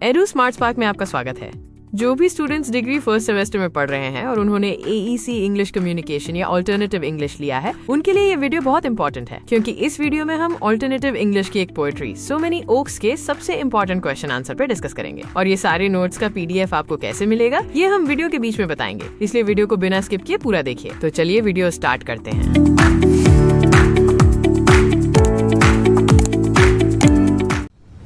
Edu smart spark में आपका स्वागत है। जो भी स्टूडेंट्स डिग्री फर्स्ट सेमेस्टर में पढ़ रहे हैं और उन्होंने AEC इंग्लिश कम्युनिकेशन या अल्टरनेटिव इंग्लिश लिया है, उनके लिए ये वीडियो बहुत इंपॉर्टेंट है, क्योंकि इस वीडियो में हम अल्टरनेटिव इंग्लिश की एक पोएट्री सो मेनी ओक्स के सबसे इंपॉर्टेंट क्वेश्चन आंसर पे डिस्कस करेंगे। और ये सारे नोट्स का PDF आपको कैसे मिलेगा, ये हम वीडियो के बीच में बताएंगे, इसलिए वीडियो को बिना स्किप किए पूरा देखिए। तो चलिए वीडियो स्टार्ट करते हैं।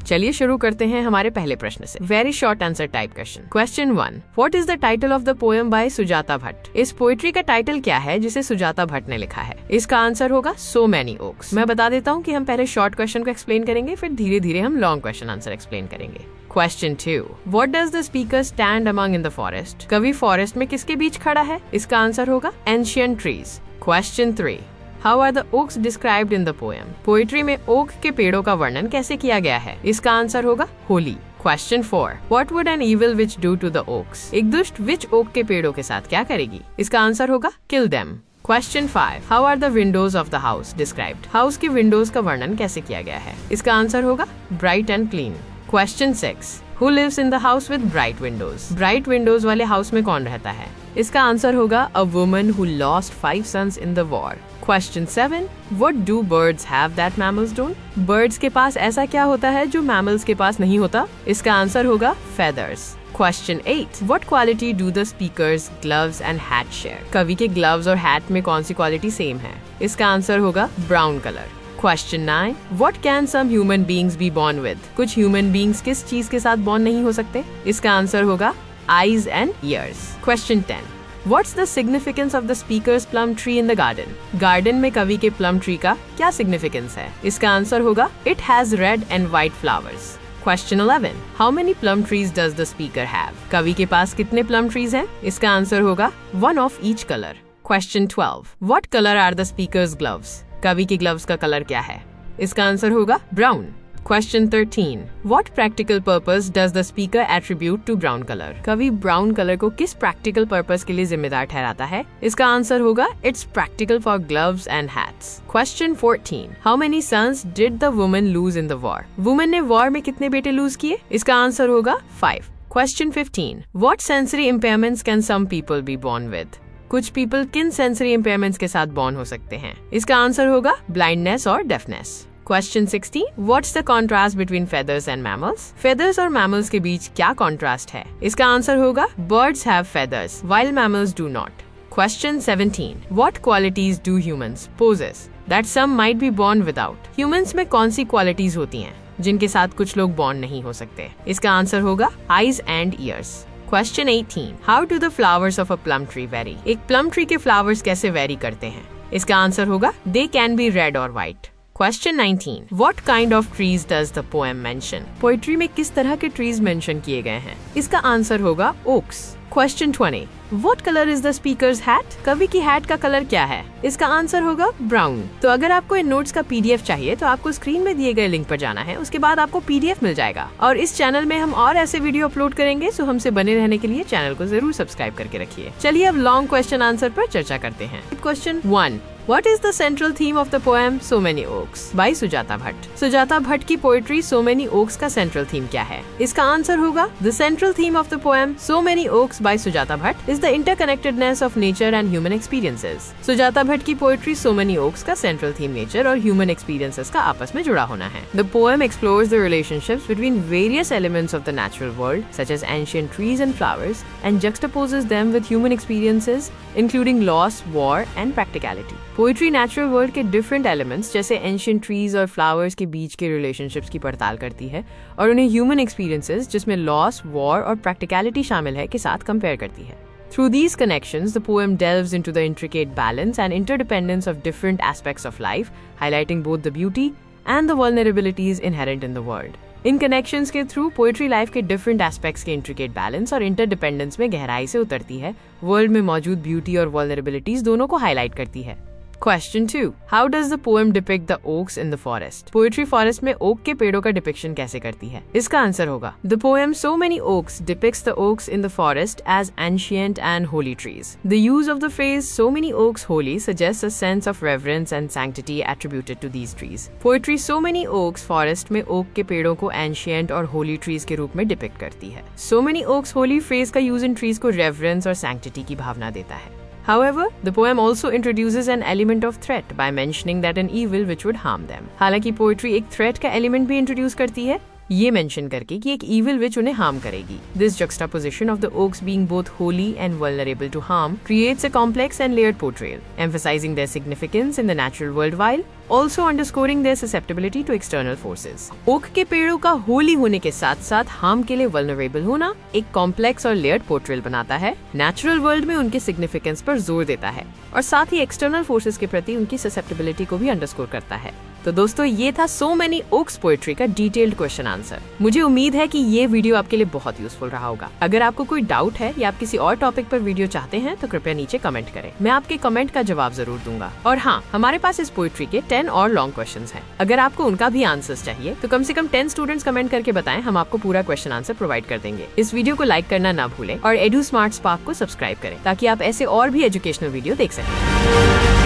चलिए शुरू करते हैं हमारे पहले प्रश्न से। Very short answer type question. Question 1, what is the title of the poem by Sujata Bhatt? इस पोएट्री का टाइटल क्या है जिसे सुजाता भट्ट ने लिखा है? इसका आंसर होगा सो मेनी ओक्स। मैं बता देता हूँ कि हम पहले शॉर्ट क्वेश्चन को एक्सप्लेन करेंगे, फिर धीरे धीरे हम लॉन्ग क्वेश्चन आंसर एक्सप्लेन करेंगे। Question 2, What does the speaker stand among in the forest? कवि फॉरेस्ट में किसके बीच खड़ा है? इसका आंसर होगा ancient trees. Question 3, How are the oaks described in the poem? Poetry में ओक के पेड़ों का वर्णन कैसे किया गया है? इसका आंसर होगा Holi. Question 4, What would an evil witch do to the oaks? एक दुष्ट विच ओक के पेड़ों के साथ क्या करेगी? इसका आंसर होगा kill them. Question 5, How are the windows of the house described? House की विंडोज का वर्णन कैसे किया गया है? इसका आंसर होगा bright and clean. Question 6, Who lives in the house with bright windows? Bright Windows वाले हाउस में कौन रहता है? इसका आंसर होगा a woman who lost 5 sons in the war. Question 7, What do birds have that mammals don't? Birds के पास ऐसा क्या होता है जो mammals के पास नहीं होता? इसका आंसर होगा feathers. Question 8, What quality do the speaker's gloves and hat share? कवि के gloves और hat में कौन सी क्वालिटी सेम है? इसका आंसर होगा brown color. Question 9, What can some human beings be born with? कुछ human beings किस चीज के साथ born नहीं हो सकते? इसका आंसर होगा eyes and ears. Question 10, What's the significance of the speaker's plum tree in the garden? Garden में कवि के plum tree का क्या significance है? इसका आंसर होगा It has red and white flowers. Question 11, How many plum trees does the speaker have? कवि के पास कितने plum trees हैं? इसका आंसर होगा one of each color. Question 12, What color are the speaker's gloves? कवि के ग्लव्स का कलर क्या है? इसका आंसर होगा brown. Question 13, What practical purpose does the speaker attribute to brown color? कवि ब्राउन कलर को किस प्रैक्टिकल पर्पस के लिए जिम्मेदार ठहराता है? इसका आंसर होगा It's practical for gloves and hats. Question 14, How many sons did the woman lose in the war? Woman ने वॉर में कितने बेटे लूज किए? इसका आंसर होगा 5. Question 15, What sensory impairments can some people be born with? कुछ people किन sensory impairments के साथ बॉर्न हो सकते हैं? इसका आंसर होगा ब्लाइंडनेस और deafness. Question 16, What's the contrast between feathers and mammals? Feathers और मैमल्स के बीच क्या कॉन्ट्रास्ट है? इसका आंसर होगा Birds have feathers while mammals do not. Question 17, What qualities do humans possess that some might be born without? Humans में कौन सी qualities होती हैं जिनके साथ कुछ लोग बॉर्न नहीं हो सकते? इसका आंसर होगा eyes and ears. Question 18, How do the flowers of a plum tree vary? एक plum tree के flowers कैसे vary करते हैं? इसका आंसर होगा They can be red or white. Question 19, What kind of trees does the poem mention? Poetry में किस तरह के ट्रीज मेंशन किए गए हैं? इसका आंसर होगा oaks. Question 20, What color is the speaker's hat? कवि की हैट का कलर क्या है? इसका आंसर होगा ब्राउन। तो अगर आपको इन नोट्स का PDF चाहिए तो आपको स्क्रीन में दिए गए लिंक पर जाना है, उसके बाद आपको PDF मिल जाएगा। और इस चैनल में हम और ऐसे वीडियो अपलोड करेंगे, सो हमसे बने रहने के लिए चैनल को जरूर सब्सक्राइब करके रखिए। चलिए अब लॉन्ग क्वेश्चन आंसर पर चर्चा करते हैं। Question 1, What is the central theme of the poem So Many Oaks by Sujata Bhatt? Sujata Bhatt की पोएट्री So Many Oaks का सेंट्रल थीम क्या है? इसका आंसर होगा The central theme of the poem So Many Oaks by Sujata Bhatt is the interconnectedness of nature and human experiences. Sujata Bhatt की poetry So Many Oaks का central theme nature और human experiences का आपस में जुड़ा होना है। The poem explores the relationships between various elements of the natural world, such as ancient trees and flowers, and juxtaposes them with human experiences, including loss, war, and practicality. Poetry natural world के different elements जैसे ancient trees और flowers के बीच के relationships की पड़ताल करती है और उन्हें ह्यूमन एक्सपीरियंसेस जिसमें लॉस, वॉर और प्रैक्टिकलिटी शामिल है के साथ कंपेयर करती है। Through these connections, the poem delves into the intricate balance and interdependence of different aspects of life, highlighting both the beauty and the vulnerabilities inherent in the world. In connections के through poetry life के different aspects के intricate balance और interdependence में गहराई से उतरती है, world में मौजूद ब्यूटी और वल्नरेबिलिटीज दोनों को हाईलाइट करती है। Question 2. How does the poem depict the oaks in the forest? Poetry forest में ओक के पेड़ों का डिपिक्शन कैसे करती है? इसका आंसर होगा The poem So Many Oaks depicts the oaks in the forest as ancient and holy trees. The use of the phrase So Many Oaks Holy suggests a sense of reverence and sanctity attributed to these trees. Poetry So Many Oaks forest में okay के पेड़ों को ancient और holy trees के रूप में depict करती है। So Many Oaks Holy phrase का यूज इन ट्रीज को reverence और sanctity की भावना देता है। However, the poem also introduces an element of threat by mentioning that an evil which would harm them. हालांकि पोएट्री एक थ्रेट का एलिमेंट भी इंट्रोड्यूस करती है, ये मेंशन करके कि एक evil which उन्हें हार्म करेगी। This juxtaposition of the oaks being both holy and vulnerable to harm creates a complex and layered portrayal, emphasizing their significance in the natural world while also underscoring their susceptibility to external forces. Oak के पेड़ों का होली होने के साथ साथ harm के लिए vulnerable होना एक कॉम्प्लेक्स और लेयर्ड पोर्ट्रेल बनाता है, नेचुरल वर्ल्ड में उनके सिग्निफिकेंस पर जोर देता है और साथ ही एक्सटर्नल फोर्सेस के प्रति उनकी ससेप्टेबिलिटी को भी अंडरस्कोर करता है। तो दोस्तों ये था सो मेनी ओक्स पोएट्री का डिटेल्ड क्वेश्चन आंसर। मुझे उम्मीद है कि ये वीडियो आपके लिए बहुत यूजफुल रहा होगा। अगर आपको कोई डाउट है या आप किसी और टॉपिक पर वीडियो चाहते हैं तो कृपया नीचे कमेंट करें, मैं आपके कमेंट का जवाब जरूर दूंगा। और हाँ, हमारे पास इस पोएट्री के 10 और लॉन्ग क्वेश्चंस हैं। अगर आपको उनका भी आंसर्स चाहिए तो कम से कम 10 स्टूडेंट्स कमेंट करके बताएं, हम आपको पूरा क्वेश्चन आंसर प्रोवाइड कर देंगे। इस वीडियो को लाइक करना ना भूलें और एडू स्मार्ट स्पार्क को सब्सक्राइब करें ताकि आप ऐसे और भी एजुकेशनल वीडियो देख सकें।